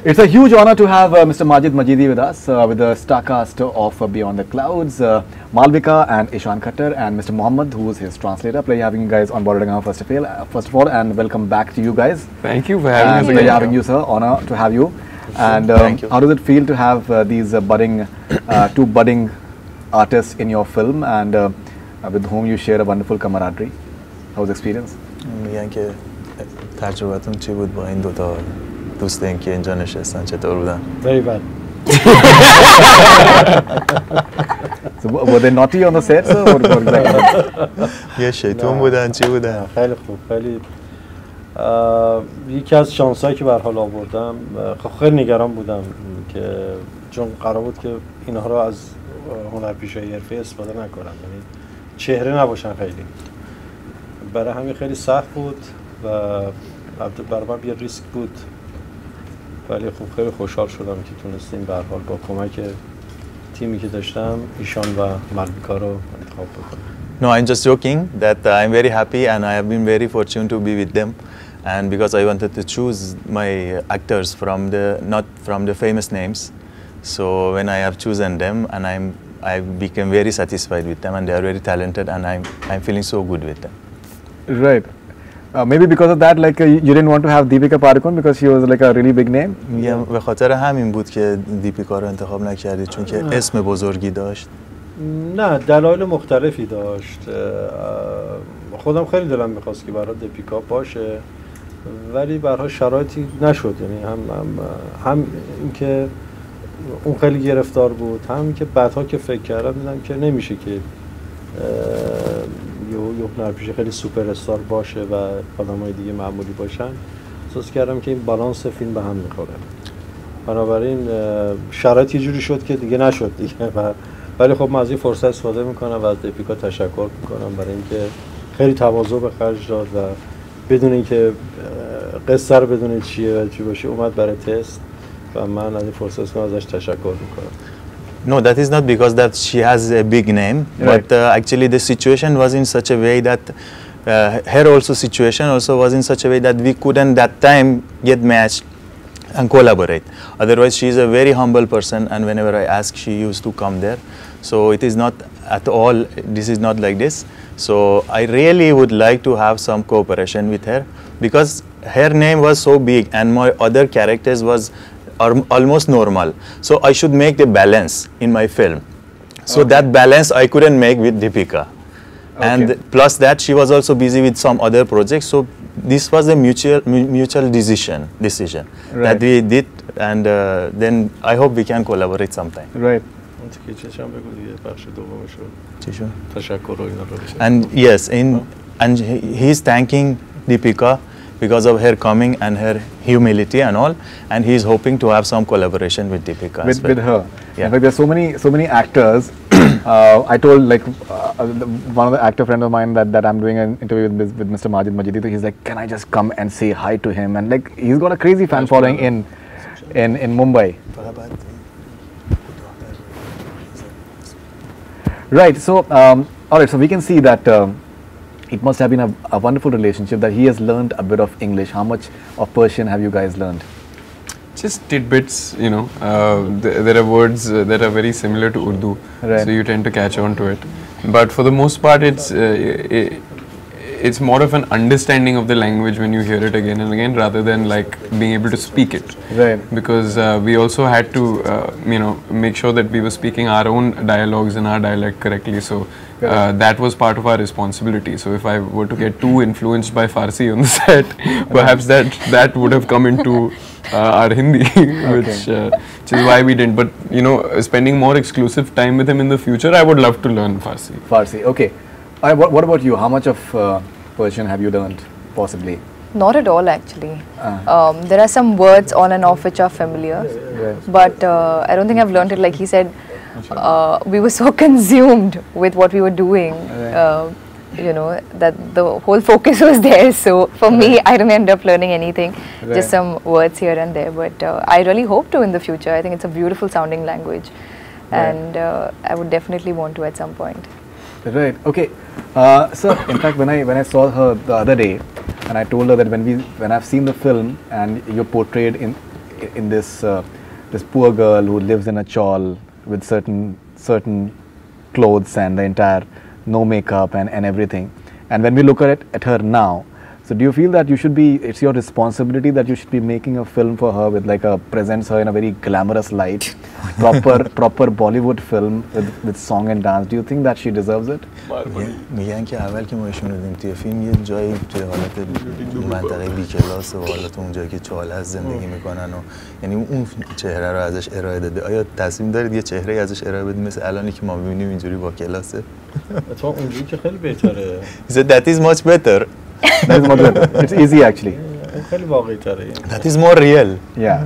It's a huge honor to have Mr. Majid Majidi with us, with the star cast of Beyond the Clouds, Malavika and Ishaan Khatter, and Mr. Mohammed, who is his translator. Pleasure having you guys on board first of all, and welcome back to you guys. Thank you for having us. Pleasure having you, sir. Honor to have you. And how does it feel to have these two budding artists in your film, and with whom you share a wonderful camaraderie? How's the experience? میگن که تجربتون چی بود با این دوتا دوستین که اینجا نشستن؟ چطور بودن؟ Very bad. So were they naughty on the set, sir? What exactly? یه شیطون بودن، چی بودن؟ خیلی خوب، خیلی یکی از شانسایی که به هر حال آوردم. خیلی نگران بودم که چون قرار بود که اینها رو از هنرپیشه‌ای حرفه‌ای استفاده نکنم، یعنی چهره نباشن خیلی. برای همین خیلی سخت بود و البته برای من یه ریسک بود، ولی خب خیلی خوشحال شدم که تونستیم به هر حال با کمک تیمی که داشتم ایشان و مالویکا رو انتخاب بکنم. No, I'm just joking that I'm very happy and I have been very fortunate to be with them, and because I wanted to choose my actors from not from the famous names, so when I have chosen them and I became very satisfied with them, and they are very talented, and I'm feeling so good with them. Right. Maybe because of that, like you didn't want to have Deepika Padukone because she was like a really big name. میگم به خاطر همین بود که دیپیکا رو انتخاب نکردید، چون که اسم بزرگی داشت. نه، دلایل مختلفی داشت. خودم خیلی دلم می‌خواست که برای دیپیکا باشه، ولی به هر حال شرایطی نشد. یعنی هم اینکه اون خیلی گرفتار بود، هم که بعدها که فکر کردم دیدم که نمیشه که یه هنرپیشه خیلی سوپر استار باشه و آدمای دیگه معمولی باشن. احساس کردم که این بالانس فیلم به هم میخوره، بنابراین شرایط یه جوری شد که دیگه نشد دیگه. ولی خب من از این فرصت استفاده میکنم و از دیپیکا تشکر میکنم برای اینکه خیلی تواضع به خرج داد و بدون اینکه قصه رو بدون چیه و چی باشه اومد برای تست و من از این فرصت ازش تشکر میکنم. No, that is not because that she has a big name, right. But actually the situation was in such a way that her also situation also was in such a way that we couldn't that time get matched and collaborate. Otherwise, she is a very humble person, and whenever I ask, she used to come there. So it is not at all, this is not like this. So I really would like to have some cooperation with her, because her name was so big and my other characters was almost normal. So I should make the balance in my film. So that balance I couldn't make with Deepika. And plus that she was also busy with some other projects. So this was a mutual decision that we did, and then I hope we can collaborate sometime. Right. And yes, and he is thanking Deepika because of her coming and her humility and all, and he is hoping to have some collaboration with Deepika as well. With her. Yeah. In fact, there's so many actors. I told one of the actor friend of mine that I'm doing an interview with Mr. Majid Majidi. He's like, can I just come and say hi to him? And like, he's got a crazy fan following in Mumbai. Right. So, all right. So we can see that it must have been a wonderful relationship, that he has learned a bit of English. How much of Persian have you guys learned? Just tidbits, you know. There are words that are very similar to Urdu, right. So you tend to catch on to it. But for the most part, it's more of an understanding of the language when you hear it again and again, rather than like being able to speak it. Right. Because we also had to, you know, make sure that we were speaking our own dialogues in our dialect correctly. So that was part of our responsibility. So if I were to get too influenced by Farsi on the set, perhaps that would have come into our Hindi, which is why we didn't. But you know, spending more exclusive time with him in the future, I would love to learn Farsi. Farsi, okay. What about you? How much of Persian have you learned, possibly? Not at all, actually. There are some words on and off which are familiar, but I don't think I've learned it. Like he said, we were so consumed with what we were doing, you know, that the whole focus was there. So for me, I didn't end up learning anything, just some words here and there. But I really hope to in the future. I think it's a beautiful sounding language, and I would definitely want to at some point. Right. Okay. So in fact, when I saw her the other day, and I told her that when I've seen the film and you're portrayed in this poor girl who lives in a chawl with certain clothes and the entire no makeup and everything. And when we look at her now, so do you feel that it's your responsibility that you should be making a film for her with like presents her in a very glamorous light, proper Bollywood film with song and dance? Do you think that she deserves it? میگن که اول که ما ایشون رو دیدیم توی فیلم یه جایی توی حالت منطقه بی کلاس و حالت اون جایی که چاله از زندگی میکنن و یعنی اون چهره رو ازش ارائه داده. آیا تصمیم دارید یه چهره ازش ارائه بدید مثل الانی که ما میبینیم اینجوری با کلاسه؟ اتفاقا اونجوری که خیلی بهتره. He said that is much better. That is much better. It's easy actually. خیلی واقعی تره. That is more real. Yeah.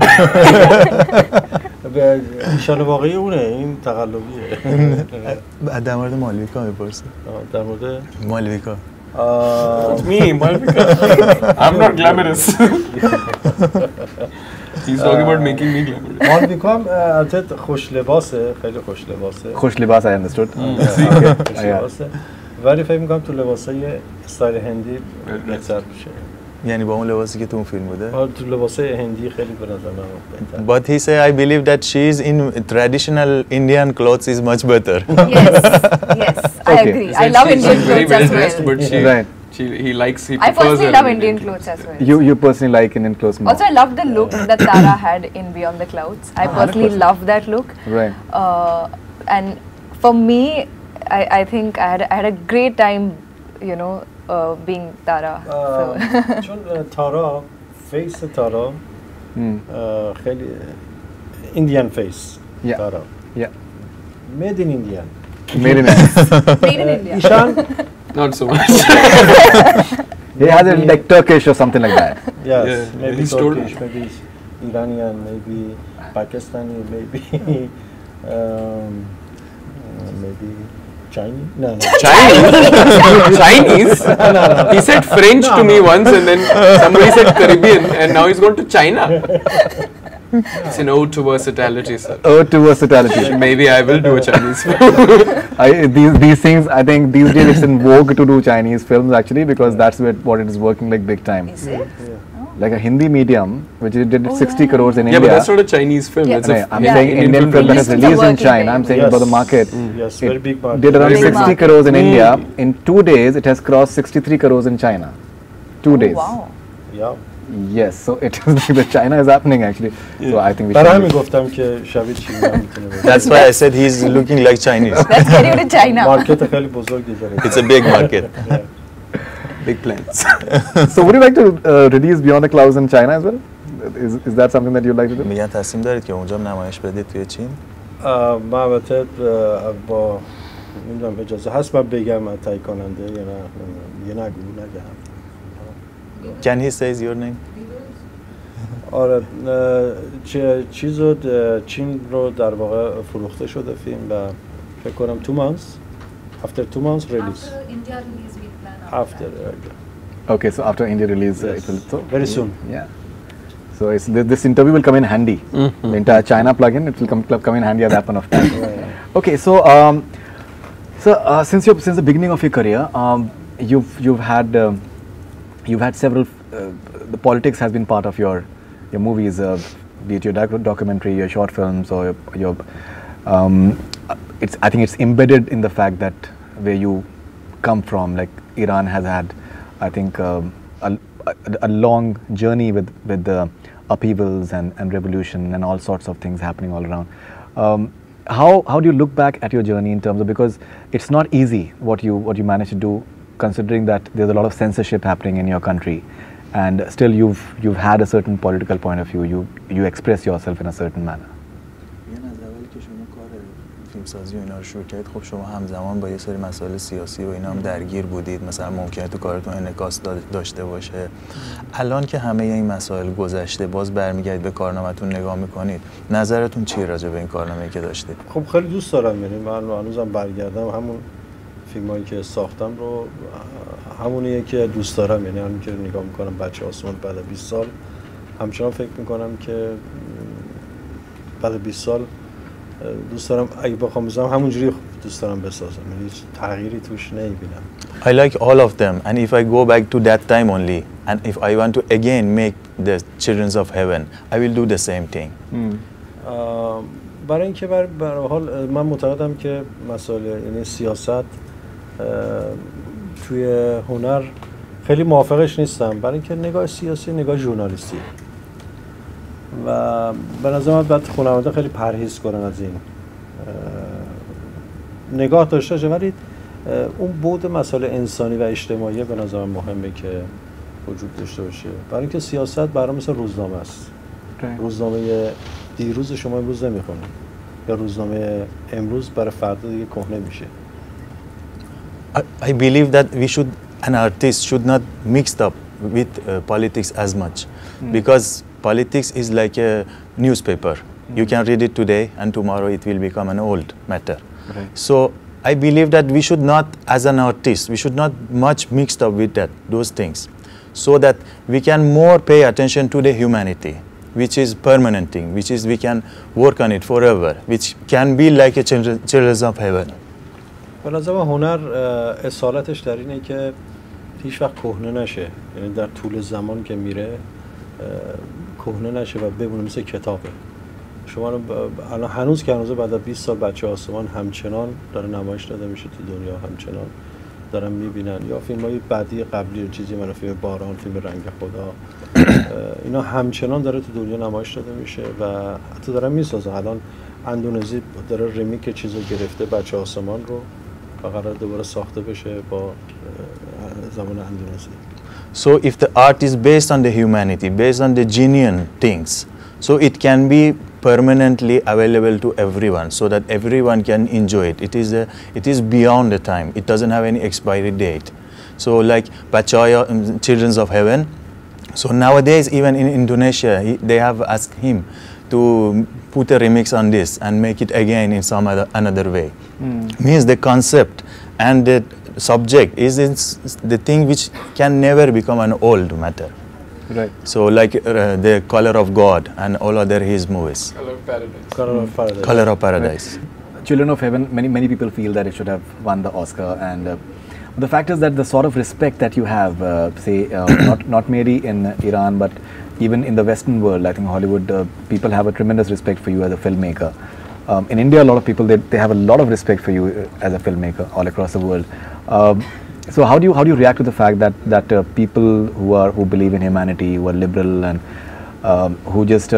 ایشان واقعی اونه، این تقلبیه. در مورد مالویکا میپرسه. در مورد مالویکا. Me, Malavika. I'm not glamorous. He's talking about making me glamorous. مالویکا هم البته خوش لباسه، خیلی خوش لباسه. خوش لباس I understood. خوش لباسه. ولی فکر می‌کنم تو لباسای استایل هندی بهتر میشه. یعنی با اون لباسی که تو اون فیلم بوده؟ تو لباسای هندی خیلی به نظر من بهتر. But he said I believe that she's in traditional Indian clothes is much better. Yes, I agree. I love Indian clothes as well. But he I personally love Indian clothes as well. You personally like Indian clothes more? Also, I love the look that Tara had in Beyond the Clouds. I personally love that look. Right. And for me, I think I had a great time, you know, being Tara. چون تارا فیس تارا خیلی Indian face. Yeah. تارا. Yeah. Made in India. Made in India. Made in India. Ishaan? not so much. He has it like Turkish or something like that. Yes, Yeah, maybe he's told Turkish, maybe Iranian, maybe Pakistani, maybe maybe Chinese? No. Chinese? Chinese? He said French to me once and then somebody said Caribbean and now he's gone to China. It's an ode to versatility, sir. Ode to versatility. Maybe I will do a Chinese film. These things, I think these days it's in vogue to do Chinese films actually because that's what it is working like big time. Is it? Like a Hindi medium, which did 60 crores in Yeah, India. but that's not a Chinese film. Yeah. That's a I'm saying Indian film that has released in China. I'm saying about the market. Yes, very big market. Did around Big 60 market. crores in India. In 2 days, it has crossed 63 crores in China. 2 days. Wow. Yeah. Yes, so it is like the China is happening actually. So I think we برای همین should. گفتم که شبیه چینی هم میتونه بشه. That's why I said he's looking like Chinese. Let's get you to China. مارکت خیلی بزرگی داره. It's a big market. big plans. So would you like to release Beyond the Clouds in China as well? Is that something that you'd like to do? میگن تصمیم دارید که اونجا نمایش بدید توی چین؟ من البته با نمیدونم اجازه هست من بگم تایید کننده یا نه یه نگم. Can he say your name? آره چیزو چین رو در واقع فروخته شده فیلم و فکر کنم 2 months after 2 months release. After India release we plan. After Okay, so after India release, it will. So, very soon. Yeah. So this interview will come in handy. The entire China plugin, it will come in handy at that point of time. Okay, so since the beginning of your career, you've had several. The politics has been part of your movies, be it your documentary, your short films, or your. I think it's embedded in the fact that where you come from, like Iran has had, I think, a long journey with the upheavals and revolution and all sorts of things happening all around. How do you look back at your journey in terms of, because it's not easy what you managed to do, considering that there's a lot of censorship happening in your country, and still you've had a certain political point of view. You express yourself in a certain manner. فیلمسازی و اینا رو شروع کردید خب شما همزمان با یه سری مسائل سیاسی و اینا هم درگیر بودید مثلا ممکنه تو کارتون انعکاس داشته باشه الان که همه این مسائل گذشته باز برمیگردید به کارنامه‌تون نگاه میکنید نظرتون چیه راجع به این کارنامه‌ای که داشتید خب خیلی دوست دارم یعنی من هنوزم برگردم همون فیلمایی که ساختم رو همونیه که دوست دارم یعنی همین که نگاه میکنم بچه آسمان بعد 20 سال همچنان فکر میکنم که بعد 20 سال دوست دارم اگه بخوام بزنم همونجوری دوست دارم بسازم یعنی هیچ تغییری توش نمیبینم I like all of them and if I go back to that time only and if I want to again make the children of heaven, I will do the same thing. برای اینکه برای حال من معتقدم که مسائل یعنی سیاست توی هنر خیلی موافقش نیستم، برای اینکه نگاه سیاسی نگاه ژورنالیستی و به نظر من باید خواننده خیلی پرهیز کنن از این نگاه داشته باشه، ولی اون بعد مسائل انسانی و اجتماعی به نظر من مهمه که وجود داشته باشه، برای اینکه سیاست برای مثل روزنامه است. روزنامه دیروز شما امروز نمیخونید یا روزنامه امروز برای فردا دیگه کهنه میشه. I believe that an artist should not mix up with politics as much, because politics is like a newspaper. You can read it today and tomorrow it will become an old matter. So I believe that we should not, as an artist, we should not much mixed up with those things, so that we can more pay attention to the humanity, which is permanent thing, which is we can work on it forever, which can be like a children of heaven. به نظر من هنر اصالتش در اینه که هیچ وقت کهنه نشه، یعنی در طول زمان که میره کهنه نشه و بمونه مثل کتابه. شما الان هنوز که هنوز بعد از 20 سال بچه آسمان همچنان داره نمایش داده میشه تو دنیا، همچنان دارن میبینن، یا فیلم های بعدی قبلی چیزی من فیلم باران، فیلم رنگ خدا، اینا همچنان داره تو دنیا نمایش داده میشه و حتی دارن میسازن. الان اندونزی داره ریمیک چیزو گرفته بچه آسمان رو و قرار دوباره ساخته بشه با زمان اندونزی. So if the art is based on the humanity, based on the genuine things, so it can be permanently available to everyone, so that everyone can enjoy it. It is beyond the time. It doesn't have any expiry date. So like Pachaya, Children of Heaven. So nowadays, even in Indonesia, they have asked him to put a remix on this and make it again in some another way. Means the concept and the subject is the thing which can never become an old matter. Right. So like the Color of God and all other his movies. Color of Paradise. Color of Paradise. Color of Paradise. Children of Heaven, many people feel that it should have won the Oscar, and the fact is that the sort of respect that you have, not merely in Iran but even in the Western world, I think Hollywood, people have a tremendous respect for you as a filmmaker. In India, a lot of people they have a lot of respect for you as a filmmaker all across the world. So how do you react to the fact that people who believe in humanity, who are liberal and who just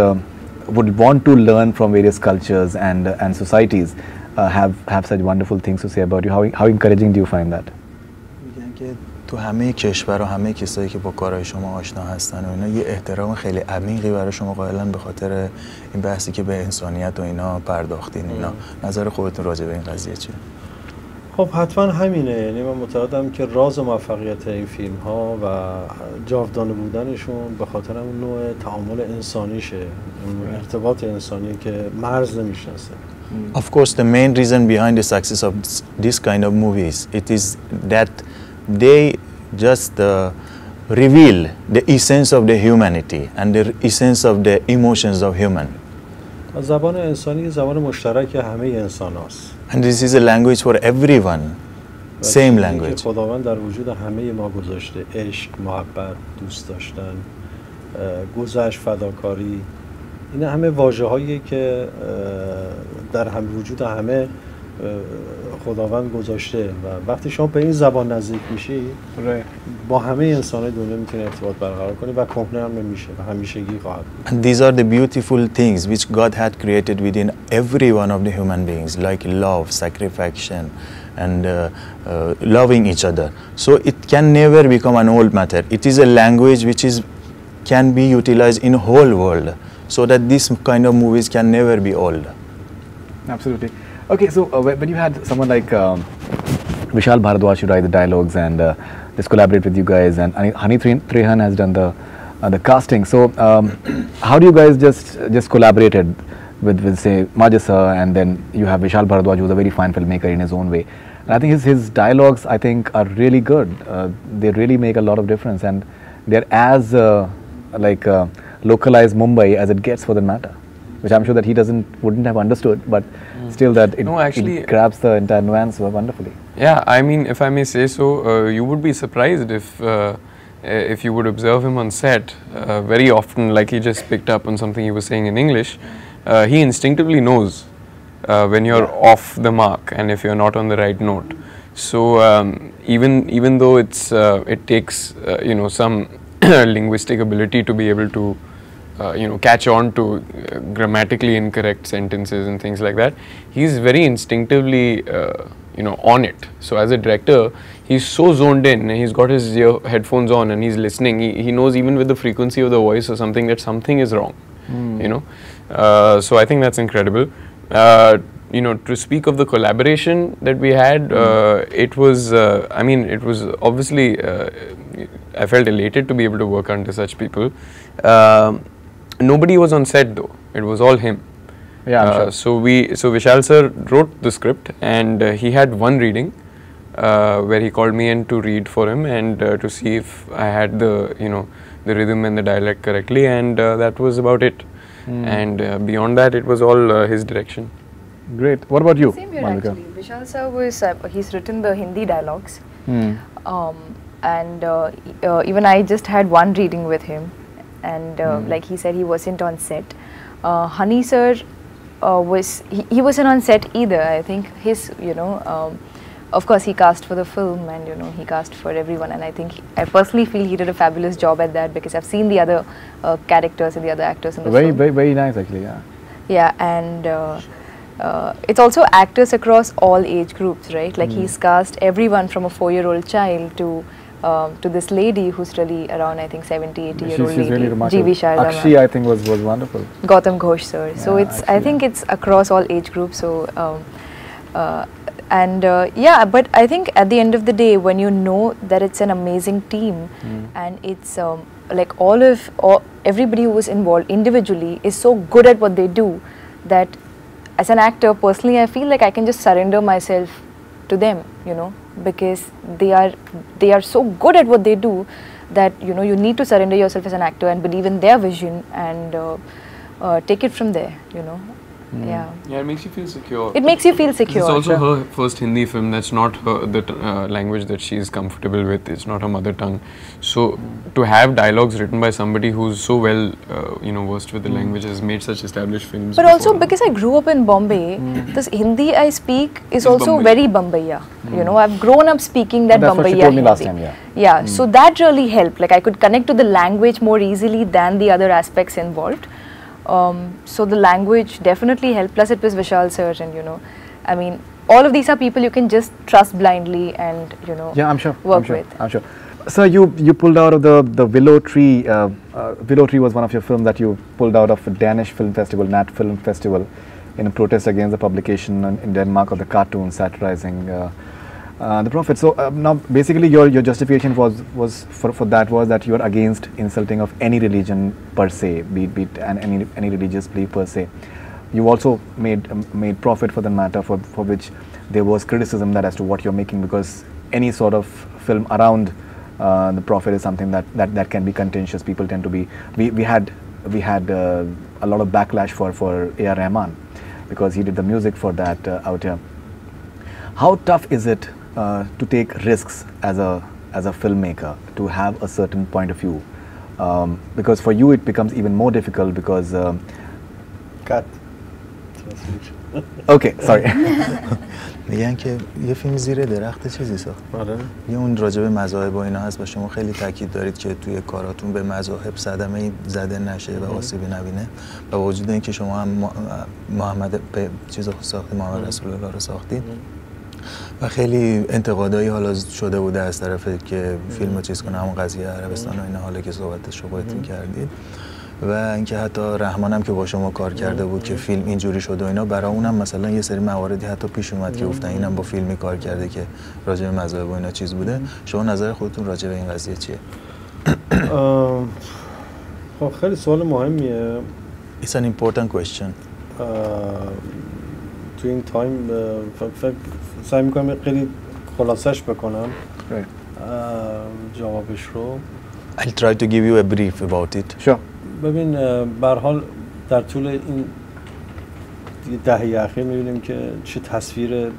would want to learn from various cultures and societies have such wonderful things to say about you? How encouraging do you find that? میگن که تو همه کشور و همه کسایی که با کارهای شما آشنا هستن و اینا یه احترام خیلی عمیقی برای شما قائلن به خاطر این بحثی که به انسانیت و اینا پرداختین. اینا نظر خودتون راجع به این قضیه چیه؟ خب حتما همینه، یعنی من معتقدم که راز موفقیت این فیلم ها و جاودانه بودنشون به خاطر اون نوع تعامل انسانیشه، اون ارتباط انسانی که مرز نمیشناسه. Of course, the main reason behind the success of this kind of movies, it is that they just reveal the essence of the humanity and the essence of the emotions of human. زبان انسانی زبان مشترک همه انسان هاست. And this is a language for everyone, same language. خداوند در وجود همه ما گذاشته، عشق، محبت، دوست داشتن، گذشت، فداکاری، این همه واژه‌هایی که در وجود همه خداوند گذاشته و وقتی شما به این زبان نزدیک میشی با همه انسان‌های دنیا میتونی ارتباط برقرار کنی و کهنه هم نمیشه و همیشگی خواهد بود. And these are the beautiful things which God had created within every one of the human beings, like love, sacrifice, and loving each other. So it can never become an old matter. It is a language which can be utilized in whole world, so that this kind of movies can never be old. Absolutely. Okay, so when you had someone like Vishal Bharadwaj to write the dialogues and just collaborate with you guys, and Hani Trehan has done the casting. So how do you guys just collaborated with say Majid sir, and then you have Vishal Bharadwaj, who's a very fine filmmaker in his own way. And I think his dialogues, I think, are really good. They really make a lot of difference, and they're as localized Mumbai as it gets for the matter, which I'm sure that he wouldn't have understood, but still that it grabs the entire nuance wonderfully. Yeah, I mean, if I may say so, you would be surprised if if you would observe him on set, very often, like he just picked up on something he was saying in English, he instinctively knows when you're off the mark and if you're not on the right note. So even though it takes some linguistic ability to be able to catch on to grammatically incorrect sentences and things like that, he's very instinctively on it. So as a director, he's so zoned in and he's got his headphones on and he's listening. He knows even with the frequency of the voice or something that something is wrong. So I think that's incredible. To speak of the collaboration that we had, it was obviously I felt elated to be able to work under such people. Nobody was on set though, it was all him. Yeah, so Vishal sir wrote the script and he had one reading where he called me in to read for him and to see if I had the rhythm and the dialect correctly, and that was about it. And beyond that, it was all his direction. Great. What about you, Same here Malavika? actually. Vishal sir was, he's written the Hindi dialogues. And even I just had one reading with him, and like he said, he wasn't on set. Honey sir he wasn't on set either. I think his of course he cast for the film, and he cast for everyone, and I personally feel he did a fabulous job at that, because I've seen the other characters and the other actors in the film. Very nice actually. Yeah, and it's also actors across all age groups, right? Like he's cast everyone from a 4-year-old child to this lady who's really around, I think 70-80-year-old lady. She's really remarkable. G.V. Sharma. Akshi, I think, was wonderful. Gautam Ghosh sir. So Yeah, I think it's across all age groups. So but I think at the end of the day, when you know that it's an amazing team, and it's like everybody who was involved individually is so good at what they do, that as an actor, personally, I feel like I can just surrender myself to them, because they are so good at what they do that you need to surrender yourself as an actor and believe in their vision and take it from there. Yeah, it makes you feel secure. It makes you feel secure. It's also her first Hindi film. That's not the language that she is comfortable with. It's not her mother tongue. So to have dialogues written by somebody who's so well, versed with the language, has made such established films. But also because I grew up in Bombay, this Hindi I speak is also Bombay. Very Bombaya. I've grown up speaking that That's what she Bombaya told me Hindi. last time, Yeah, so that really helped. Like I could connect to the language more easily than the other aspects involved. So the language definitely helped. Plus it was Vishal sir, and all of these are people you can just trust blindly and Yeah, I'm sure. work with. I'm sure. So you pulled out of the Willow Tree. Willow Tree was one of your films that you pulled out of a Danish film festival, Nat Film Festival, in a protest against the publication in Denmark of the cartoon satirizing the Prophet. So now basically your justification was for that was that you are against insulting of any religion per se, be it any religious belief per se. You also made profit for the matter for which there was criticism that as to what you're making, because any sort of film around the Prophet is something that can be contentious. People tend to be. We had a lot of backlash for A.R. Rahman because he did the music for that out here. How tough is it to take risks as a filmmaker, to have a certain point of view? Because for you it becomes even more difficult because. Cut. Okay, sorry. میگن که یه فیلم زیر درخت چیزی ساخت. یه اون راجع به مذاهب و اینا هست و شما خیلی تاکید دارید که توی کاراتون به مذاهب صدمه زده نشه و آسیبی نبینه، و با وجود اینکه شما هم محمد ساختید، محمد رسول الله رو ساختید و خیلی انتقادایی حالا شده بوده از طرف که فیلمو چیز کنه، همون قضیه عربستان و اینا، حالا که صحبتش رو باهاتون کردید، و اینکه حتی رحمان هم که با شما کار کرده بود که فیلم اینجوری شده و اینا، برای اونم مثلا یه سری مواردی حتی پیش اومد که گفتن اینم با فیلمی کار کرده که راجع به مذاهب و اینا چیز بوده. شما نظر خودتون راجع به این قضیه چیه؟ خب خیلی سوال مهمیه. It's an important question. تو این تایم سعی میکنم خیلی خلاصش بکنم جوابش رو. I'll try to give you a brief about it. Sure. ببین به هر حال در طول این دهه اخیر می‌بینیم که چه تصویر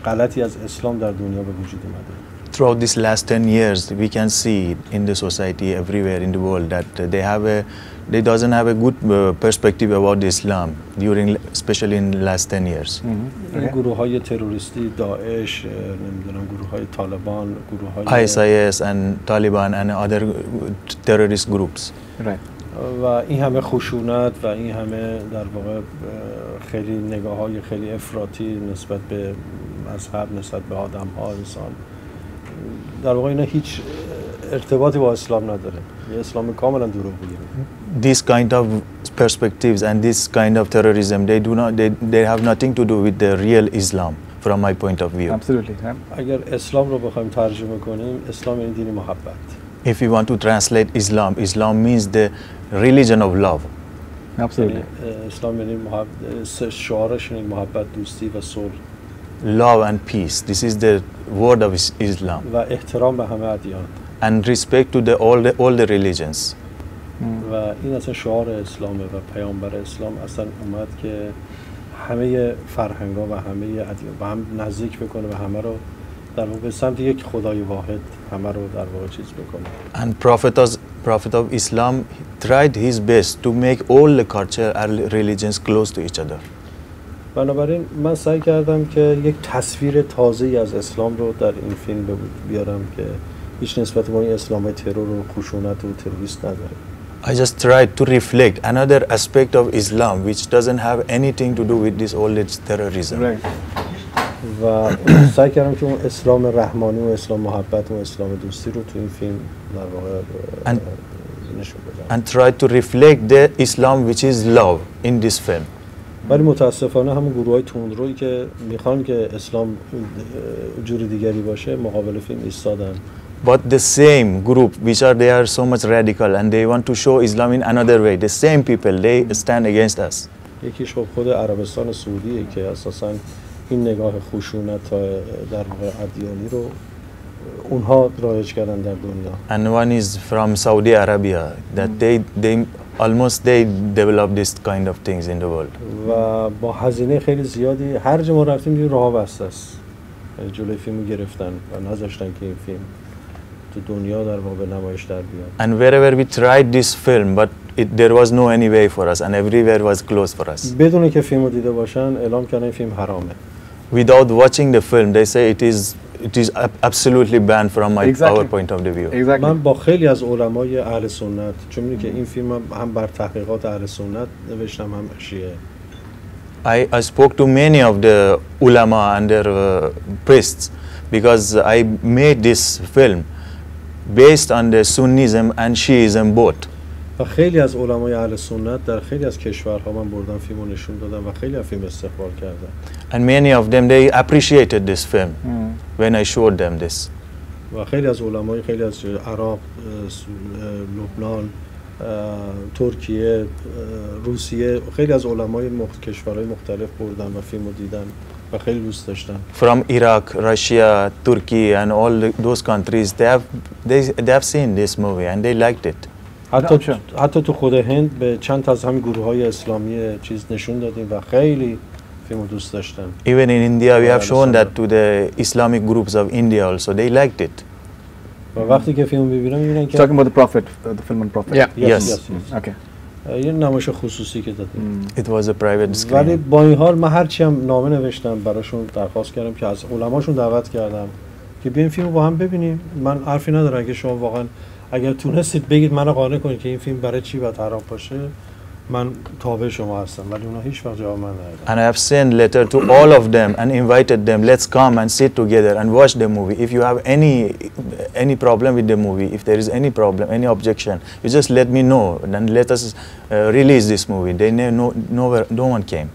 غلطی از اسلام در دنیا به وجود اومده. throughout this last 10 years, we can see in the society everywhere in the world that they doesn't have a good perspective about Islam during, especially in the last 10 years. گروه‌های تروریستی داعش، نمیدونم گروه‌های طالبان، گروه‌های ISIS and Taliban and other terrorist groups. Right. و این همه خشونت و این همه در واقع خیلی نگاه‌های خیلی افراطی نسبت به مذهب، نسبت به آدم‌ها، انسان، در واقع اینا هیچ ارتباطی با اسلام نداره. یه اسلام کاملا دروغگویی. These kind of perspectives and this kind of terrorism, they have nothing to do with the real Islam from my point of view. Absolutely. اگر اسلام رو بخوایم ترجمه کنیم، اسلام یعنی دین محبت. If we want to translate Islam, Islam means the religion of love. Absolutely. اسلام یعنی شعارش یعنی محبت، دوستی و صلح. Love and peace. This is the word of Islam. و احترام به همه ادیان. And respect to all the religions. و این اصلا شعار اسلامه و پیامبر اسلام اصلا اومد که همه فرهنگ‌ها و همه ادیان با هم نزدیک بکنه و همه رو در واقع به سمت یک خدای واحد همه رو در واقع چیز بکنه. And Prophet of Islam tried his best to make all the culture and religions close to each other. بنابراین من سعی کردم که یک تصویر تازه‌ای از اسلام رو در این فیلم بیارم که هیچ نسبت با این اسلام ترور و خشونت و تروریست نداره. I just tried to reflect another aspect of Islam which doesn't have anything to do with this all this terrorism. Right. و سعی کردم که اون اسلام رحمانی و اسلام محبت و اسلام دوستی رو تو این فیلم در واقع نشون بدم. And tried to reflect the Islam which is love in this film. ولی متاسفانه همون گروه‌های تندرویی که میخوان که اسلام جور دیگری باشه مقابل فیلم ایستادن. But the same group which they are so much radical and they want to show Islam in another way, the same people, they stand against us. یکیش خود عربستان سعودیه که اساساً این نگاه خشونت در واقع ادیانی رو اونها رایج کردن در دنیا. And one is from Saudi Arabia that they almost develop this kind of things in the world. و با هزینه خیلی زیادی هر جا ما رفتیم دیدیم راه‌ها بسته است. جلوی فیلمو گرفتن و نذاشتن که این فیلم تو دنیا در واقع نمایش در بیاد. And wherever we tried this film, but there was no any way for us, and everywhere was closed for us. بدون که فیلمو دیده باشن اعلام کردن این فیلم حرامه. Without watching the film, they say it is absolutely banned from our point of the view. Exactly. من با خیلی از علمای اهل سنت، چون می‌دونی که این فیلم هم بر تحقیقات اهل سنت نوشتم هم شیعه. I spoke to many of the ulama and their priests because I made this film based on the Sunnism and Shiism both. و خیلی از علمای اهل سنت در خیلی از کشورها من بردم فیلمو نشون دادم و خیلی از فیلم استقبال کردن. And many of them they appreciated this film when I showed them this. و خیلی از علمای خیلی از عراق، لبنان، ترکیه، روسیه، خیلی از علمای کشورهای مختلف بردن و فیلمو دیدن و خیلی دوست داشتن. From Iraq, Russia, Turkey and all those countries they have seen this movie and they liked it. حتی تو خود هند به چند تا از همین گروه‌های اسلامی چیز نشون دادیم و خیلی فیلمو دوست داشتن. Even in India we have shown that to the Islamic groups of India also they liked it. و وقتی که فیلمو می‌بینن می‌بینن که Talking about the Prophet, the film on Prophet. Yeah. Yes. Okay. یه نمایش خصوصی که دادیم. It was a private screening. ولی با این حال من هرچی هم نامه نوشتم براشون درخواست کردم که از علماشون دعوت کردم که بیاین فیلمو با هم ببینیم. من حرفی ندارم اگه شما واقعا اگر تونستید بگید منو قانع کنید که این فیلم برای چی باید حرام باشه من تابع شما هستم ولی اونا هیچ وقت جواب من ندادن. And I have sent letter to all of them and invited them, let's come and sit together and watch the movie. If you have any problem with the movie, if there is any problem, any objection, you just let me know and let us release this movie. No one came.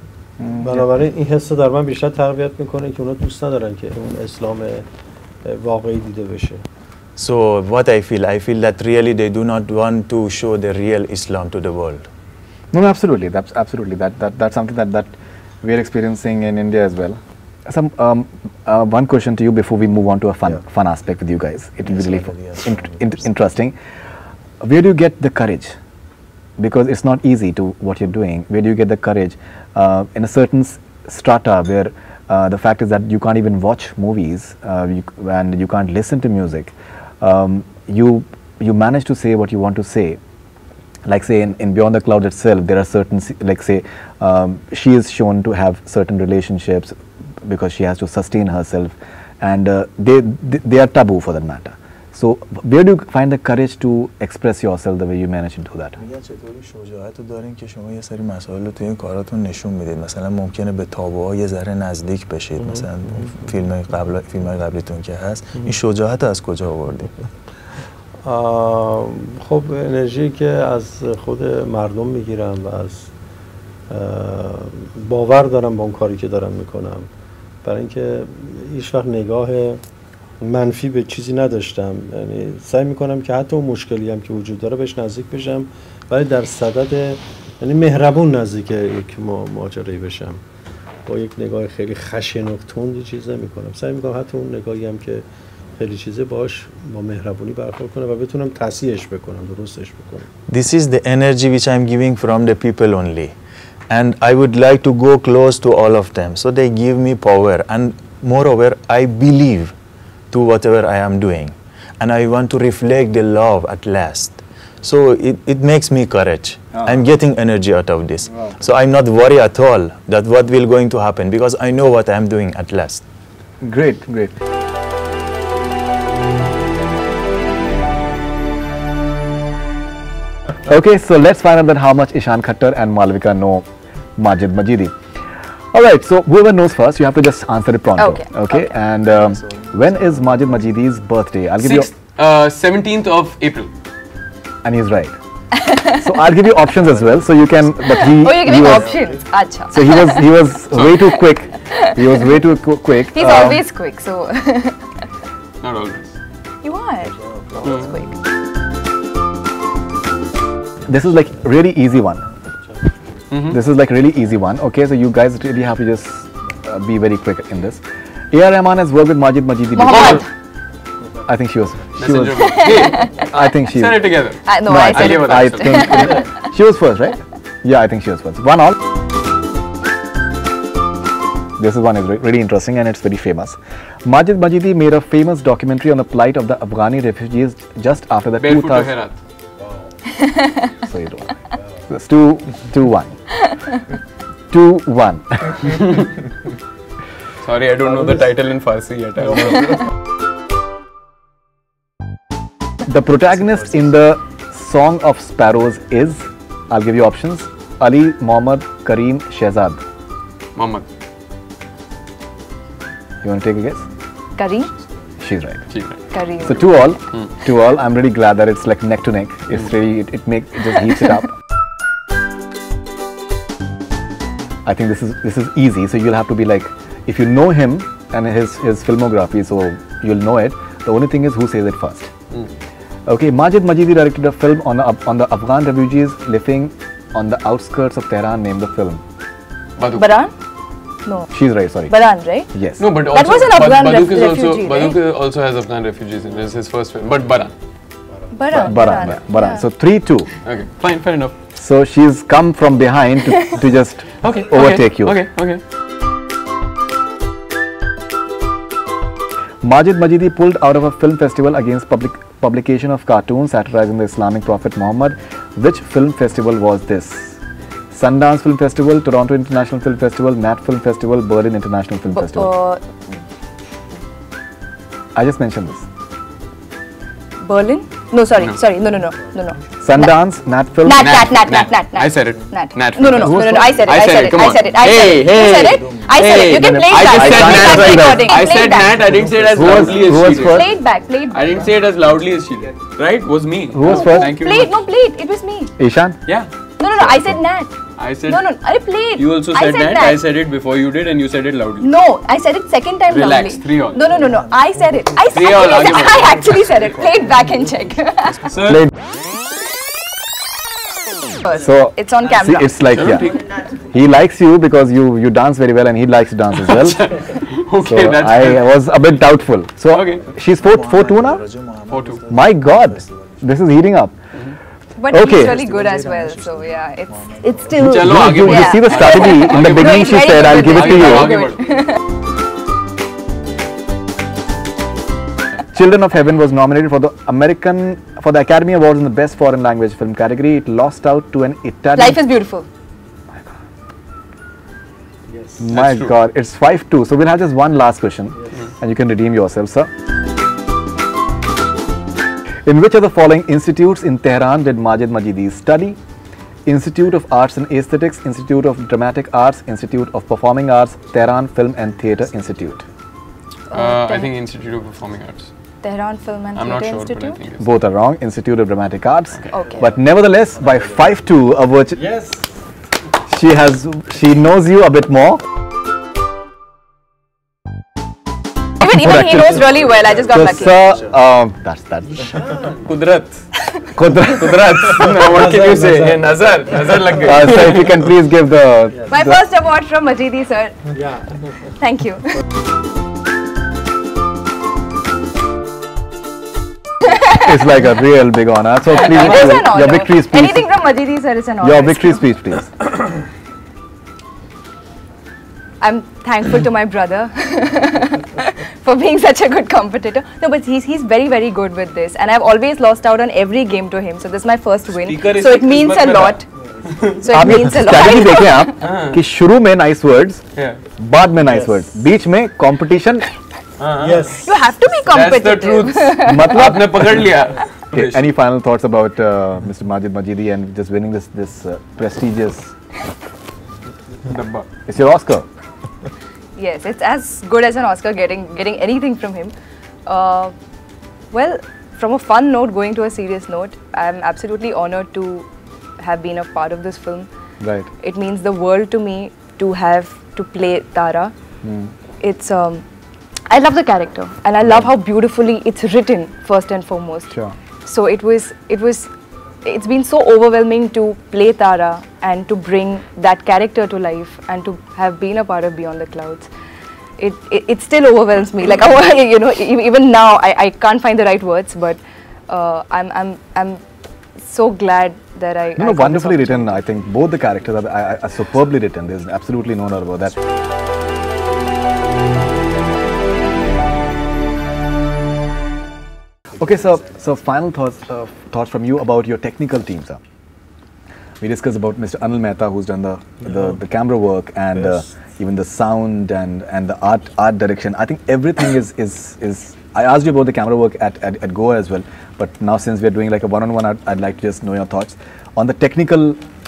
بنابراین این حس در من بیشتر تقویت میکنه که اونا دوست ندارن که اون اسلام واقعی دیده بشه. So what I feel that really they do not want to show the real Islam to the world. No, absolutely. That's something that we're experiencing in India as well. Some one question to you before we move on to a fun aspect with you guys. It will be really interesting. Where do you get the courage? Because it's not easy to what you're doing. Where do you get the courage in a certain strata where The fact is that you can't even watch movies and you can't listen to music. You manage to say what you want to say. Like say in Beyond the Clouds itself, there are certain, like say, she is shown to have certain relationships because she has to sustain herself, and they are taboo for that matter. So where do you find the courage to express yourself the way you manage to do that? میگن چطوری شجاعت رو دارین که شما یه سری مسائل رو توی این کاراتون نشون میدید. مثلا ممکنه به تابوها یه ذره نزدیک بشید. مثلا فیلم‌های قبلیتون که هست، این شجاعت از کجا آوردید؟ خب انرژی که از خود مردم میگیرم و از باور دارم با اون کاری که دارم میکنم. برای اینکه هیچ وقت نگاه منفی به چیزی نداشتم. یعنی سعی میکنم که حتی اون مشکلی هم که وجود داره بهش نزدیک بشم، ولی در صدد یعنی مهربون نزدیک یک ماجرایی بشم. با یک نگاه خیلی خشن و تندی چیز نمیکنم. سعی میکنم حتی اون نگاهی هم که خیلی چیزه باش با مهربونی برخورد کنم و بتونم تصحیحش بکنم، درستش بکنم. This is the energy which I'm giving from the people only, and I would like to go close to all of them, so they give me power, and moreover I believe to whatever I am doing, and I want to reflect the love at last. So it makes me courage. I'm getting energy out of this. So I'm not worried at all that what will going to happen, because I know what I'm doing at last. Great, great. Okay, so let's find out that how much Ishaan Khatter and Malavika know Majid Majidi. Alright, so whoever knows first, you have to just answer it pronto. Okay. And when is Majid Majidi's birthday? I'll give you 17th of April. And he's right. So I'll give you options as well, so you can. But he. Oh, you're giving options. Acha. So he was way too quick. He was way too quick. He's always quick, so. Not always. You are always quick. This is like really easy one. This is like really easy one. Okay, so you guys really have to just be very quick in this. A.R. Rahman has worked with Majid Majidi before. I think she was. I think she. Said it together. No, I said it. I think she was first, right? Yeah, I think she was first. 1-1. This is one is really interesting and it's very famous. Majid Majidi made a famous documentary on the plight of the Afghani refugees just after the 2000. So you don't. That's 2-1. 2-1. Sorry, I don't know the title in Farsi yet. The protagonist in the Song of Sparrows is, I'll give you options, Ali, Mohammad, Kareem, Shehzad. Mohammad. You want to take a guess? Kareem? She's right. Kareem. So 2-all. 2-all. I'm really glad that it's like neck to neck. It's really, it just heats it up. I think this is easy. So you'll have to be like, if you know him and his filmography, so you'll know it. The only thing is who says it first. Okay, Majid Majidi directed a film on the Afghan refugees living on the outskirts of Tehran. Name the film. Baran? No. She's right, sorry. Baran, right? Yes. No, but also, that was an Afghan refugee, Baduk also has Afghan refugees in his first film, but Baran. Baran. Yeah. So 3-2. Okay, fine, fair enough. So she's come from behind to just overtake you. Okay. Majid Majidi pulled out of a film festival against publication of cartoons satirizing the Islamic prophet Muhammad. Which film festival was this? Sundance Film Festival, Toronto International Film Festival, Nat Film Festival, Berlin International Film Festival. I just mentioned this. Berlin? No, sorry. No. Sundance, Nat Film. Nat. I said it. Nat. Nat. No. I said it. Come on. You said it. I said it. You can play it back. I said Nat. I didn't say it as loudly as she did. Play it back. I didn't say it as loudly as she did. Right? Was me. Who was first? Thank you. Play it. It was me. Ishaan? Yeah. No. I said Nat. I said. No. I played. You also said Nat. I said it before you did, and you said it loudly. No, I said it second time Relax. loudly. 3-all. No. I said it. I actually said it. Play it back and check. Sir. So it's on camera. See, it's like he likes you because you dance very well and he likes to dance as well. Okay, so that's I was a bit doubtful. So she's 4-2 now? 4-2. My God, this is heating up. But he's really good as well. So yeah, it's still. Chalo, you see the strategy in the beginning. She said, "I'll give it to you." Children of Heaven was nominated for the Academy Awards in the Best Foreign Language Film category. It lost out to an Italian. Life is Beautiful. Yes. My God, it's 5-2. So we'll have just one last question, and you can redeem yourself, sir. In which of the following institutes in Tehran did Majid Majidi study? Institute of Arts and Aesthetics, Institute of Dramatic Arts, Institute of Performing Arts, Tehran Film and Theatre Institute. I think Institute of Performing Arts. Tehran Film and I'm not Theatre sure, but I Institute. think it's Both are wrong. Institute of Dramatic Arts. Okay. But nevertheless, by 5-2, a virtual. Yes. She knows you a bit more. Even he knows really well. I just got lucky. Sir, that's Kudrat. Kudrat. No, what can you say? Yeah, Nazar lag gayi. Sir, if you can please give the. My first award from Majidi, sir. Yeah. Thank you. It's like a real big honor. So please, It is an honor. your victory speech. Anything from Majidi, sir, is an honor. Your victory speech, please. I'm thankful to my brother for being such a good competitor. No, but he's very, very good with this. And I've always lost out on every game to him. So this is my first win. So it means a lot. So it means a lot. Strategy देखें आप कि शुरू में nice words, बाद में nice words, बीच में competition. Yes. You have to be That's the competitive. truth. मतलब आपने पकड़ लिया. Okay, any final thoughts about Mr. Majid Majidi and just winning this prestigious? Dabba. It's your Oscar. Yes, it's as good as an Oscar getting anything from him. Well, from a fun note going to a serious note, I'm absolutely honored to have been a part of this film. Right. It means the world to me to have to play Tara. It's I love the character and I love how beautifully it's written first and foremost. Sure. So it's been so overwhelming to play Tara and to bring that character to life and to have been a part of Beyond the Clouds. It still overwhelms me. Like you know, even now I can't find the right words, but I'm so glad that I. No, wonderfully written. I think both the characters are superbly written. There's absolutely no doubt about that. Okay, so final thoughts from you about your technical team, sir. We discussed about Mr. Anil Mehta, who's done the camera work and even the sound and the art direction. I think everything is. I asked you about the camera work at Goa as well, but now since we're doing like a one-on-one, I'd like to just know your thoughts on the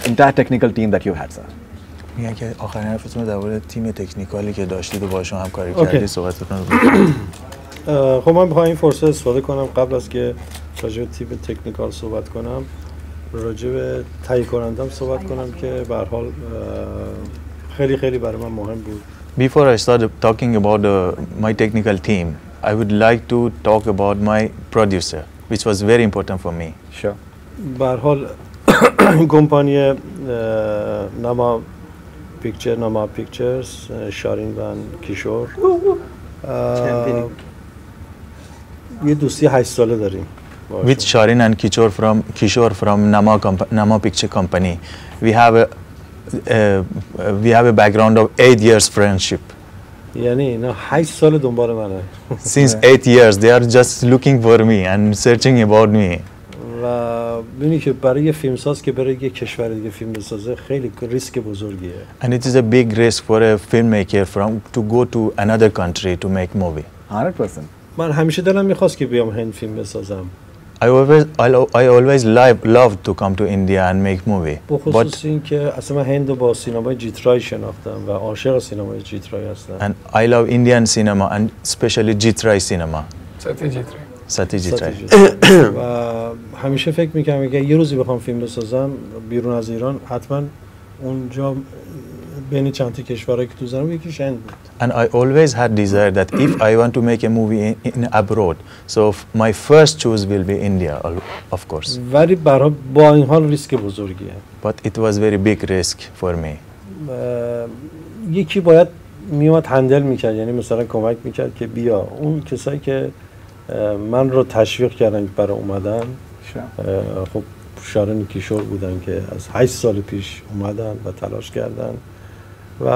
entire technical team that you had, sir. میگم که آخرین حرفتون رو درباره تیم تکنیکالی که داشتید و باهاشون همکاری کردید صحبتتون رو خب من می‌خوام این فرصت استفاده کنم قبل از که راجع به تیم تکنیکال صحبت کنم راجع به تهیه کنندم صحبت کنم که به هر حال خیلی خیلی برای من مهم بود. Before I start talking about my technical team, I would like to talk about my producer, which was very important for me. Sure. به هر حال کمپانی نما پیکچرز شارین و کیشور یه دوستی 8 ساله داریم With Sharin and Kishore from Nama Picture Company, we have a background of 8 years friendship. یعنی اینا 8 سال دنبال منه. Since 8 years, they are just looking for me and searching about me. و ببینید که برای یه فیلمساز که برای یه کشور دیگه فیلم بسازه خیلی ریسک بزرگیه. And it is a big risk for a filmmaker to go to another country to make movie. 100%. من همیشه دلم میخواست که بیام هند فیلم بسازم. I always loved to come to India and make movie. بخصوص این که اصلا من هند رو با سینمای جیترای شناختم و عاشق سینمای جیترای هستم. And I love Indian cinema and especially Jitrai cinema. Sati Jitrai. و همیشه فکر میکنم اگه یه روزی بخوام فیلم بسازم بیرون از ایران حتما اونجا بین چند تا کشورایی که تو زنم یکیش هند بود. And I always had desire that if I want to make a movie in abroad, so my first choice will be India, of course. ولی با این حال ریسک بزرگیه. But it was very big risk for me. یکی باید میومد هندل میکرد، یعنی مثلا کمک میکرد که بیا. اون کسایی که من رو تشویق کردن برای اومدن خب شارن کیشور بودن که از 8 سال پیش اومدن و تلاش کردن و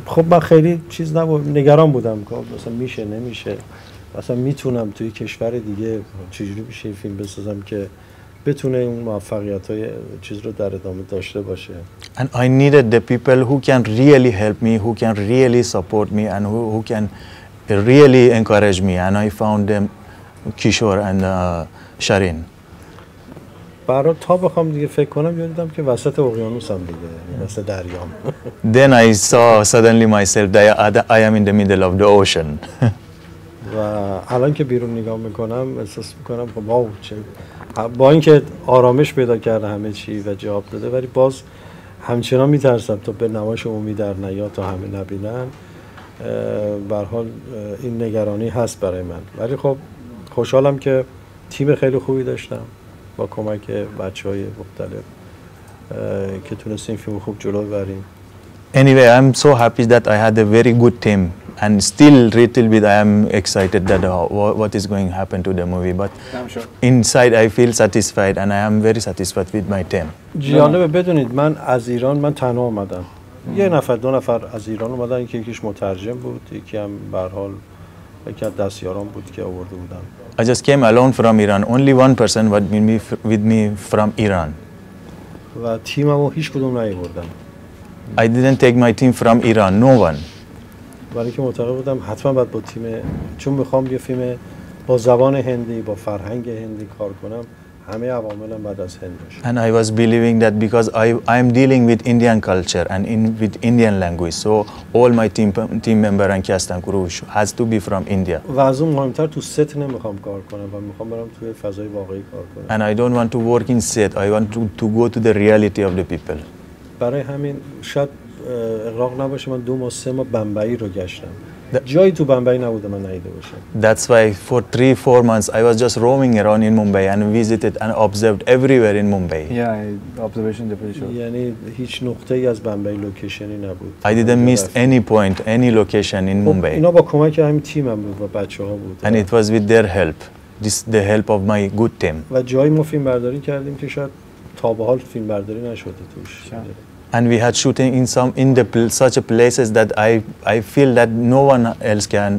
خب من خیلی چیز نگران بودم که مثلا میشه نمیشه، اصلا میتونم توی کشور دیگه چجوری بشه این فیلم بسازم که بتونه اون موفقیت‌های چیز رو در ادامه داشته باشه. And I needed the people who can really help me, who can really support me, and who can really encourage me. And I found them, Kishore and Sharin. برای تا بخوام دیگه فکر کنم دیدم که وسط اقیانوسم دیگه، وسط دریام. Then I saw suddenly myself that I am in the middle of the ocean. و الان که بیرون نگاه میکنم احساس میکنم خب واو چه با اینکه آرامش پیدا کرده همه چی و جواب داده ولی باز همچنان میترسم تا به نمایش عمومی در نیاد تا همه نبینن. به هر حال این نگرانی هست برای من ولی خب خوشحالم که تیم خیلی خوبی داشتم با کمک بچهای مختلف که تونستیم فیلم خوب جلو ببریم. Anyway, I'm so happy that I had a very good team, and still little bit I am excited that what is going to happen to the movie. But inside I feel satisfied, and I am very satisfied with my team. جالبه بدونید من از ایران من تنها اومدم. یه نفر دو نفر از ایران اومدن که یکیش مترجم بود، یکی هم به هر حال یکی از دستیاران بود که آورده بودن. I just came alone from Iran. Only one person was with me from Iran. و تیممو هیچ کدوم نیاوردن. I didn't take my team from Iran, no one. برای که معتقد بودم حتما باید با تیم چون میخوام یه فیلم با زبان هندی با فرهنگ هندی کار کنم همه عواملم بعد از هند باشه. And I was believing that because I am dealing with Indian culture and with Indian language, so all my team member and cast and crew has to be from India. و از اون مهمتر تو ست نمیخوام کار کنم و میخوام برم توی فضای واقعی کار کنم. And I don't want to work in set. I want to go to the reality of the people. برای همین شاید اغراق نباشه من 2 ماه 3 ماه بمبئی رو گشتم. جایی تو بمبئی نبوده من ندیده باشم. That's why for 3-4 months I was just roaming around in Mumbai and visited and observed everywhere in Mumbai. Yeah, observation definitely. یعنی هیچ نقطه‌ای از بمبئی لوکیشنی نبود. I didn't miss any point, any location in Mumbai. اینا با کمک همین تیمم بود و بچه‌ها بود. And it was with their help. The help of my good team. و جایی ما فیلم برداری کردیم که شاید تا به حال فیلم برداری نشده توش. And we had shooting in such places that I feel that no one else can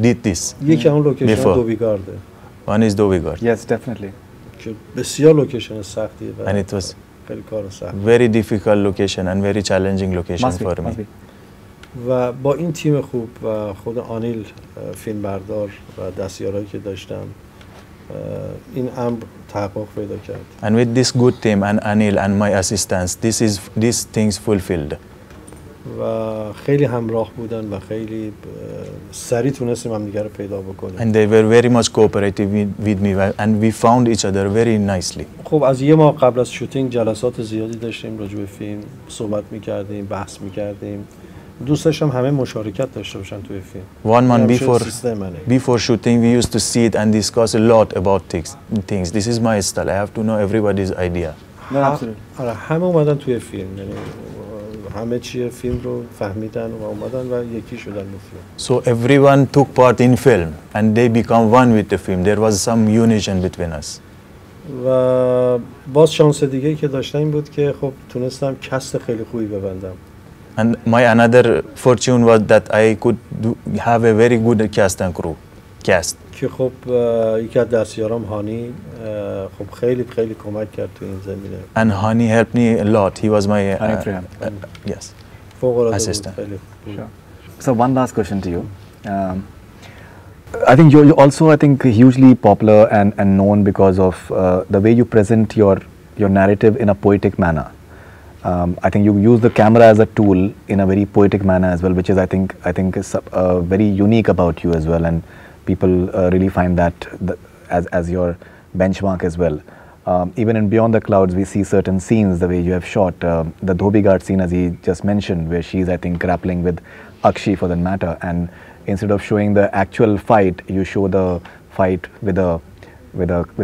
did this. یکی اون لوکیشن دوبیگارده. One is Dovigard. Yes, definitely. که بسیار لوکیشن سختیه و And it was خیلی کار سخت. very difficult location and very challenging location for me. و با این تیم خوب و خود آنیل فیلم بردار و دستیارایی که داشتم این امر تحقق پیدا کرد. And with this good team and Anil and my assistants, these things fulfilled. و خیلی همراه بودن و خیلی سریع تونستیم هم دیگه رو پیدا بکنیم. And they were very much cooperative with me and we found each other very nicely. خب از یه ماه قبل از شوتینگ جلسات زیادی داشتیم راجع به فیلم صحبت می‌کردیم، بحث می‌کردیم. دوست داشتم همه مشارکت داشته باشن توی فیلم. One month before shooting we used to sit and discuss a lot about things. This is my style. I have to know everybody's idea. آره همه اومدن توی فیلم یعنی همه چیه فیلم رو فهمیدن و اومدن و یکی شدن با فیلم. So everyone took part in film and they become one with the film. There was some unison between us. و باز شانس دیگه که داشتم این بود که خب تونستم کست خیلی خوبی ببندم. And my another fortune was that I could have a very good cast and crew. که خب یکی از دستیارام هانی خب خیلی کمک کرد تو این زمینه. And Hani helped me a lot. He was my yes. assistant. Sure. So one last question to you. I think you're also hugely popular and known because of the way you present your narrative in a poetic manner. I think you use the camera as a tool in a very poetic manner as well, which is I think is very unique about you as well, and people really find that as your benchmark as well. Even in Beyond the Clouds, we see certain scenes the way you have shot the Dhobighat scene, as he just mentioned, where she's I think grappling with Akshi for that matter, and instead of showing the actual fight, you show the fight with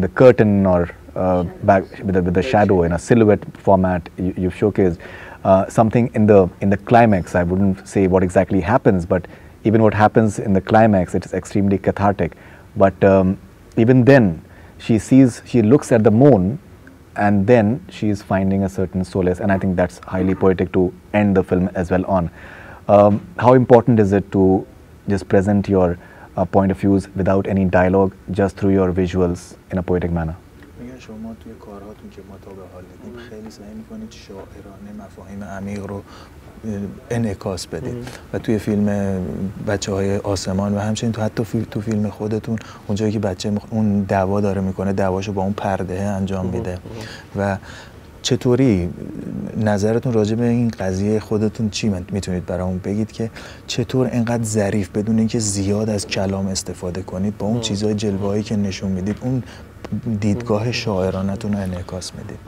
a curtain or back with the shadow in a silhouette format. You've showcased something in the climax. I wouldn't say what exactly happens, but even what happens in the climax, it is extremely cathartic. But even then, she looks at the moon, and then she is finding a certain solace, and I think that's highly poetic to end the film as well on. How important is it to just present your point of views without any dialogue, just through your visuals in a poetic manner? میگن شما توی کارهاتون که ما تا به حال دیدیم خیلی سعی میکنید شاعرانه مفاهیم عمیق رو انعکاس بدید و توی فیلم بچه‌های آسمان و همچنین تو فیلم خودتون اونجایی که بچه اون دعوا داره میکنه دعواشو با اون پرده انجام میده و چطوری نظرتون راجع به این قضیه خودتون چی میتونید برامون بگید که چطور اینقدر ظریف بدون اینکه زیاد از کلام استفاده کنید با اون چیزهای جلوه‌ای که نشون میدید اون دیدگاه شاعرانتون رو انعکاس میدید؟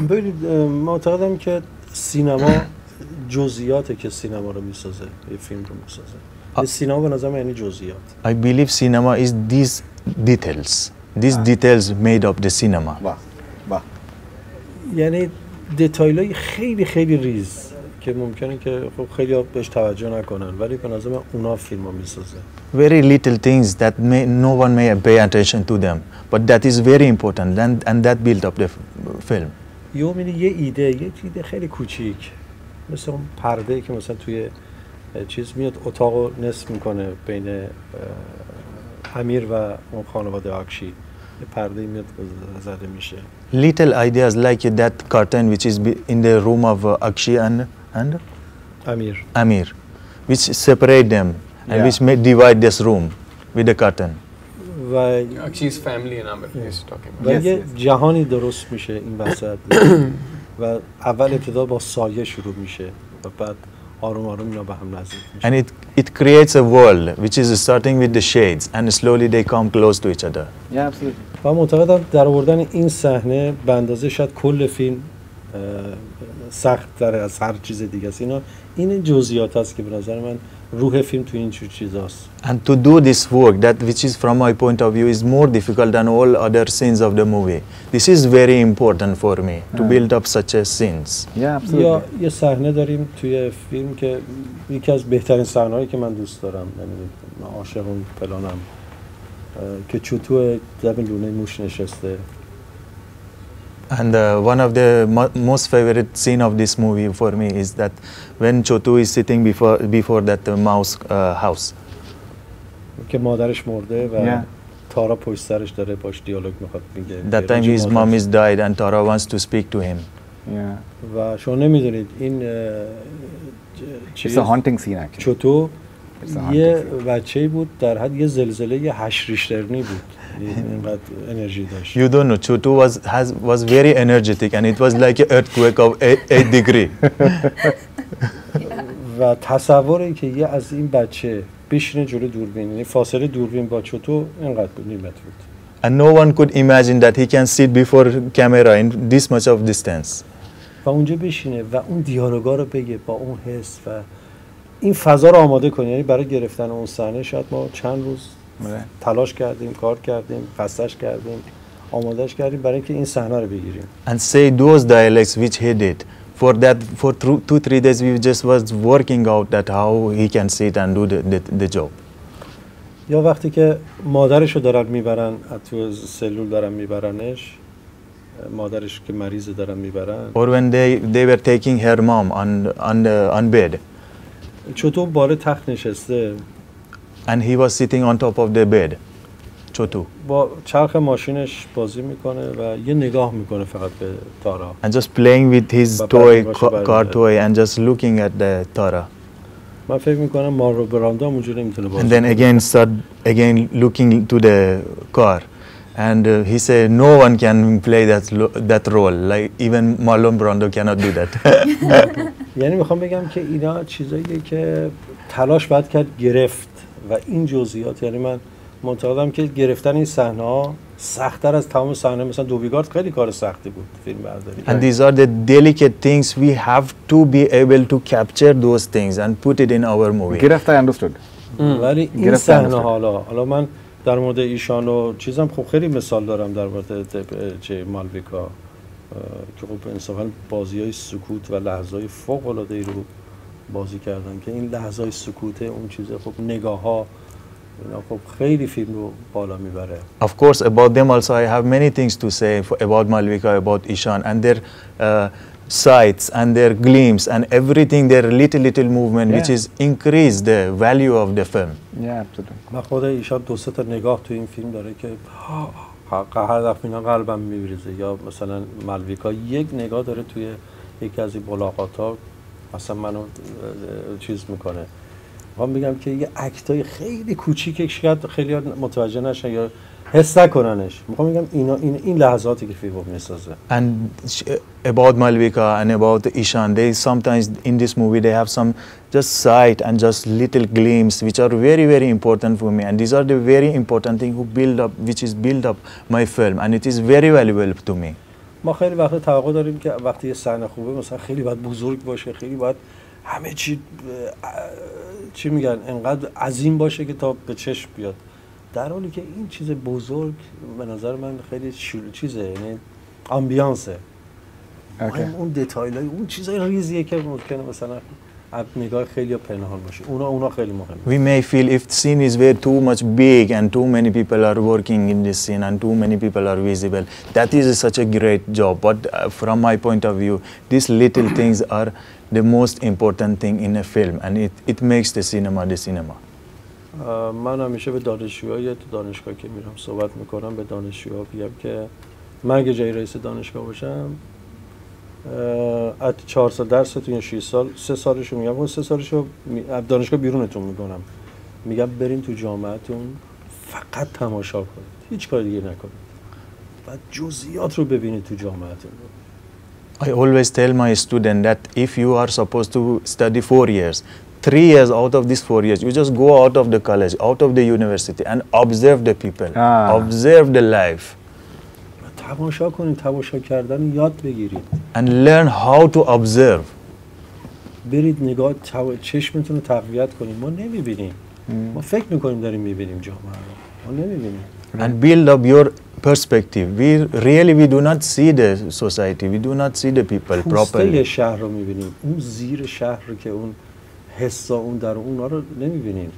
ببینید معتقدم که سینما جزئیاته که سینما رو میسازه، یه فیلم رو میسازه. سینما به نظر من یعنی جزئیات. I believe cinema is these details made up the cinema. Vaah. یعنی دیتایلای خیلی خیلی ریز که ممکنه که خب خیلی ها بهش توجه نکنن ولی به نظر من اونا فیلم رو میسازه. Very little things that no one may pay attention to them, but that is very important and that built up the film. یه ایده خیلی کوچیک مثل اون پرده که مثلا توی چیز میاد اتاقو نصف میکنه بین امیر و اون خانواده آکشی، یه پرده میاد زده میشه. Little ideas like that curtain which is in the room of Akshi and Amir, which separate them and which may divide this room with the curtain. و Akshi's family and Amir is talking about. و یه جهانی درست میشه این وسط و اول ابتدا با سایه شروع میشه و بعد آروم آروم اینا به هم نزدیک میشه. And it creates a world which is starting with the shades and slowly they come close to each other. Yeah, absolutely. و معتقدم در آوردن این صحنه به اندازه شاید کل فیلم سخت تر از هر چیز دیگه است. این جزئیات است که به نظر من روح فیلم تو این چیزاست. And to do this work that which is from my point of view is more difficult than all other scenes of the movie. This is very important for me to build up such a scenes. Yeah, absolutely. یا یه صحنه داریم توی فیلم که یکی از بهترین صحنه‌هایی که من دوست دارم، یعنی من عاشق اون پلانم که چوتو دم لونه موش نشسته. And one of the most favorite scene of this movie for me is that when Chotu is sitting before that mouse house. که مادرش مرده و تارا پشت سرش داره باش دیالوگ میخواد میگه. That time his mom is died and Tara wants to speak to him. و شما نمیدونید این It's a haunting scene actually. چوتو یه بچه‌ای بود در حد یه زلزله 8 ریشترنی بود. اینقدر انرژی داشت. You don't know, Chotu was very energetic and it was like an earthquake of 8 degree. و تصوری که یه از این بچه بشینه جلوی دوربین، یعنی فاصله دوربین با چوتو اینقدر بود، نیم متر بود. And no one could imagine that he can sit before camera in this much of distance. و اونجا بشینه و اون دیالوگا رو بگه با اون حس و این فضا رو آماده کنه. یعنی برای گرفتن اون صحنه شاید ما چند روز تلاش کردیم، کار کردیم، خستش کردیم، آمادهش کردیم برای اینکه این صحنه رو بگیریم. And say those dialects which he did. For 2-3 days we just was working out that how he can sit and do the job. یا وقتی که مادرش رو دارن میبرن تو سلول دارن میبرنش، مادرش که مریض دارن میبرن. Or when they were taking her mom on bed. چوتو بالای تخت نشسته. And he was sitting on top of the bed. Chotu. با چرخ ماشینش بازی میکنه و یه نگاه میکنه فقط به تارا. And just playing with his car toy and just looking at the Tara. من فکر میکنم مارلون براندو اونجوری نمیتونه بازی. And then again looking to the car. And he said no one can play that role. Like even Marlon Brando cannot do that. یعنی میخوام بگم که اینا چیزاییه که تلاش باید کرد گرفت و این جزئیات، یعنی من معتقدم که گرفتن این صحنه‌ها سخت‌تر از تمام صحنه مثلا دوبیگارد خیلی کار سختی بود فیلم برداری. And these are the delicate things we have to be able to capture those things and put it in our movie. Girafta understood. ولی این صحنه حالا من در مورد ایشان و چیزم خب خیلی مثال دارم در مورد مالویکا که خب انصافا بازی‌های سکوت و لحظه‌های فوق‌العاده‌ای رو بازی کردن که این لحظه‌های سکوته اون چیزه خب نگاه‌ها اینا خب خیلی فیلم رو بالا میبره. Of course about them also I have many things to say about Malavika, about Ishaan and their sights and their gleams and everything, their little movement, which is increase the value of the film. Yeah, absolutely. من خود ایشان دو سه تا نگاه تو این فیلم داره که هر دفعه اینا قلبم می‌ریزه. یا مثلا مالویکا یک نگاه داره توی یکی از این ملاقات‌ها مثلا منو چیز میکنه. میخوام بگم که یه اکتای خیلی کوچیکه شاید خیلی متوجه نشن یا حس نکننش. میخوام بگم این لحظاتی که فیلمو میسازه. And about Malavika and about Ishaan, they sometimes in this movie they have some just sight and just little glimpse which are very important for me, and these are the very important thing who build up, which is build up my film, and it is very valuable to me. ما خیلی وقت توقع داریم که وقتی یه صحنه خوبه مثلا خیلی باید بزرگ باشه، خیلی باید همه چی میگن انقدر عظیم باشه که تا به چشم بیاد، در حالی که این چیز بزرگ به نظر من خیلی چیزه، یعنی آمبیانسه. اون دیتایلای اون چیزای ریزیه که ممکنه مثلا نگاه خیلی پنهان باشه، اونا خیلی مهمه. We may feel if scene is way too much big and too many people are working in this scene and too many people are visible, that is such a great job, but from my point of view these little things are the most important thing in a film, and it makes the cinema. من همیشه به دانشجوهای تو دانشگاه که میرم صحبت میکنم، به دانشجوها میگم که من اگه جای رئیس دانشگاه باشم از 4 سال درستون یا 6 سال 3 سالشو میگم، اون 3 سالشو دانشگاه بیرونتون میکنم، میگم برین تو جامعهتون فقط تماشا کنید، هیچ کار دیگه نکنید و جزئیات رو ببینید تو جامعهتون. I always tell my student that if you are supposed to study 4 years, 3 years out of these 4 years, you just go out of the college, out of the university and observe the people, observe the life. تماشا کنید، تماشا کردن یاد بگیرید. And learn how to observe. برید نگاه چشمتون رو تقویت کنید. ما نمیبینیم. ما فکر میکنیم داریم میبینیم جامعه رو. ما نمیبینیم. And build up your perspective. We do not see the society. We do not see the people properly. پوسته شهر رو میبینیم. اون زیر شهر رو که اون حسا اون در اونا رو نمیبینیم.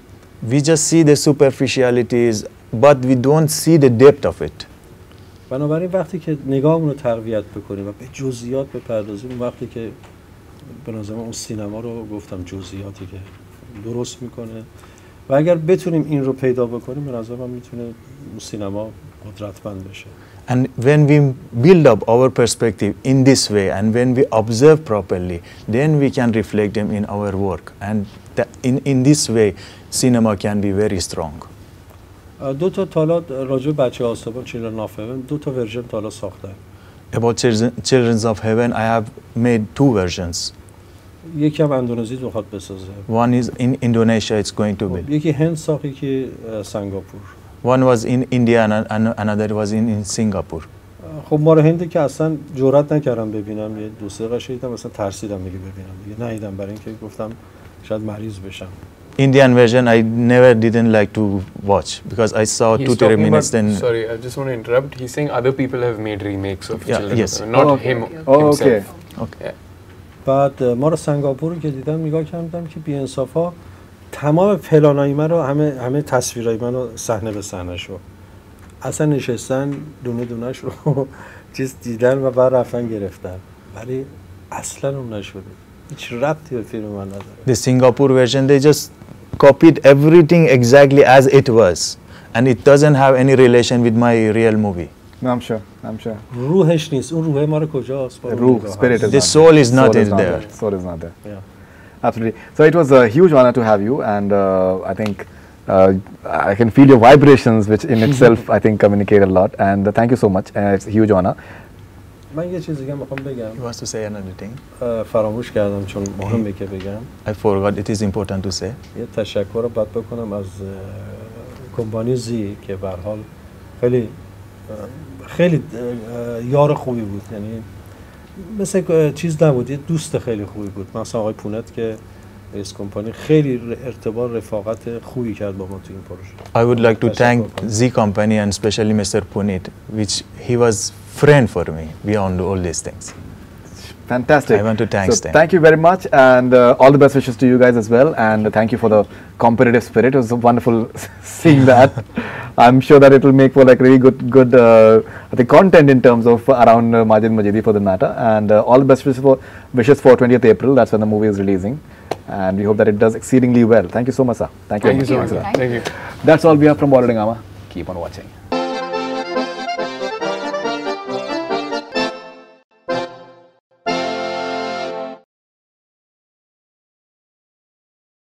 We just see the superficialities, but we don't see the depth of it. بنابراین وقتی که نگاهمون رو تقویت بکنیم و به جزئیات بپردازیم، وقتی که به نظر من اون سینما رو گفتم جزئیاتی که درست میکنه و اگر بتونیم این رو پیدا بکنیم، به نظر من میتونه سینما قدرتمند بشه. And when we build up our perspective in this way and when we observe properly, then we can reflect them in our work, and in this way cinema can be very strong. دو تا تالا راجع بچه آسمان Children of Heaven 2 تا ورژن تالا ساختم. About Children of Heaven I have made 2 versions. یکی هم اندونزی میخواد بسازه. One is in Indonesia it's going to be. یکی هند ساخت، یکی سنگاپور. One was in India and another was in Singapore. خب ما رو هندی که اصلا جرئت نکردم ببینم، یه 2 دقیقه شدیدم مثلا ترسیدم دیگه ببینم دیگه، ندیدم برای اینکه گفتم شاید مریض بشم. Indian version I never didn't like to watch because I saw 2-3 minutes then. Sorry, I just want to interrupt. He's saying other people have made remakes of Children yes. of Heaven, not him himself. Okay. بعد ما رو سنگاپور رو که دیدم نگاه کردم که بی‌انصافا تمام پلانای من رو همه تصویرای من رو صحنه به صحنه شو اصلا نشستن دونه دونه‌اش رو چیز دیدن و بعد رفتن گرفتن، ولی اصلا اون نشده، هیچ ربطی به فیلم من نداره. The Singapore version they just copied everything exactly as it was and it doesn't have any relation with my real movie. No, I'm sure. روحش نیست، اون روح ما رو کجاست؟ Ruh, spirit is The soul is not there. Soul is not there. Yeah. Absolutely. So it was a huge honor to have you, and I think I can feel your vibrations, which in itself I think communicate a lot. And thank you so much. It's a huge honor. من یه چیز دیگه میخوام بگم. You want to say another thing? فراموش کردم چون مهمه که بگم. I forgot. It is important to say. یه تشکر رو باید بکنم از کمپانی زی که به هر حال خیلی یار خوبی بود، یعنی مثل چیز نبود، یه دوست خیلی خوبی بود. مثلا آقای پونت که رئیس کمپانی خیلی ارتباط رفاقت خوبی کرد با ما تو این پروژه. I would like to thank Z Company and especially Mr. Puneet, which he was friend for me beyond all these things. Fantastic. I want to thank them. Thank you very much, and all the best wishes to you guys as well. And thank you for the competitive spirit. It was wonderful seeing that. I'm sure that it will make for like really good I think content in terms of around Majid Majidi for the matter. And all the best wishes for 20th April. That's when the movie is releasing, and we hope that it does exceedingly well. Thank you so much, sir. Thank you so much, sir. Thank you. That's all we have from Bollywood. Keep on watching.